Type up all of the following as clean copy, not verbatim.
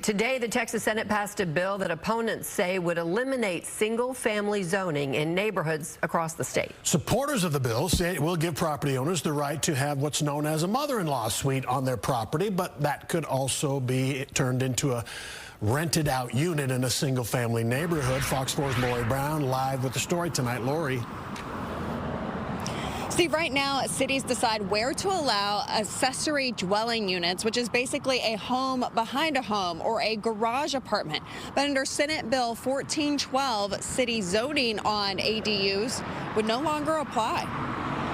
Today, the Texas Senate passed a bill that opponents say would eliminate single-family zoning in neighborhoods across the state. Supporters of the bill say it will give property owners the right to have what's known as a mother-in-law suite on their property, but that could also be turned into a rented out unit in a single-family neighborhood. Fox 4's Lori Brown live with the story tonight. Lori. Steve, right now, cities decide where to allow accessory dwelling units, which is basically a home behind a home or a garage apartment. But under Senate Bill 1412, city zoning on ADUs would no longer apply.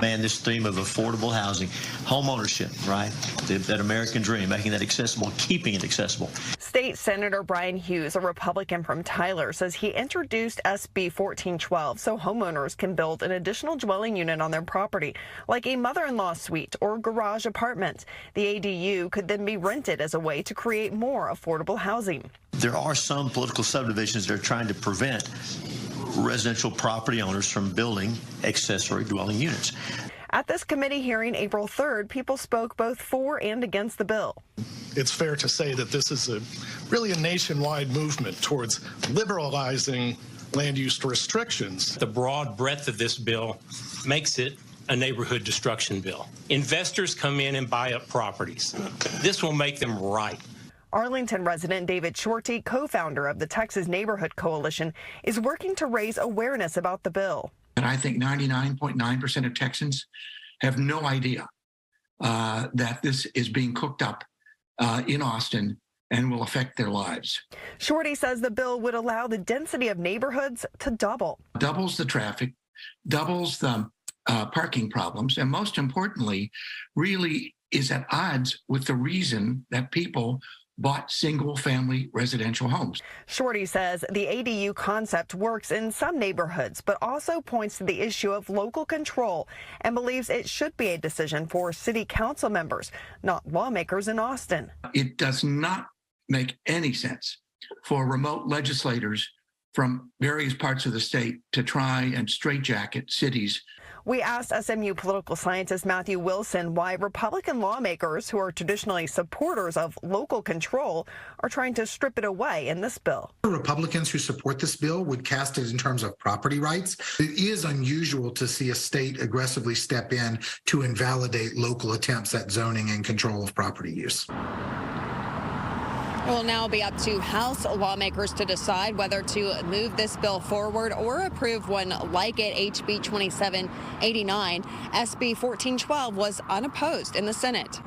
Man, this theme of affordable housing, home ownership, right? That American dream, making that accessible, keeping it accessible. State Senator Brian Hughes, a Republican from Tyler, says he introduced SB 1412 so homeowners can build an additional dwelling unit on their property, like a mother-in-law suite or garage apartment. The ADU could then be rented as a way to create more affordable housing. There are some political subdivisions that are trying to prevent residential property owners from building accessory dwelling units. At this committee hearing April 3rd, people spoke both for and against the bill. It's fair to say that this is really a nationwide movement towards liberalizing land use restrictions. The broad breadth of this bill makes it a neighborhood destruction bill. Investors come in and buy up properties. This will make them right. Arlington resident David Shorty, co-founder of the Texas Neighborhood Coalition, is working to raise awareness about the bill. And I think 99.9% of Texans have no idea that this is being cooked up in Austin and will affect their lives. Shorty says the bill would allow the density of neighborhoods to double. Doubles the traffic, doubles the parking problems, and most importantly, really is at odds with the reason that people bought single-family residential homes. Shorty says the ADU concept works in some neighborhoods, but also points to the issue of local control and believes it should be a decision for city council members, not lawmakers in Austin. It does not make any sense for remote legislators from various parts of the state to try and straitjacket cities. We asked SMU political scientist Matthew Wilson why Republican lawmakers who are traditionally supporters of local control are trying to strip it away in this bill. The Republicans who support this bill would cast it in terms of property rights. It is unusual to see a state aggressively step in to invalidate local attempts at zoning and control of property use. It will now be up to House lawmakers to decide whether to move this bill forward or approve one like it. HB 2789. SB 1412 was unopposed in the Senate.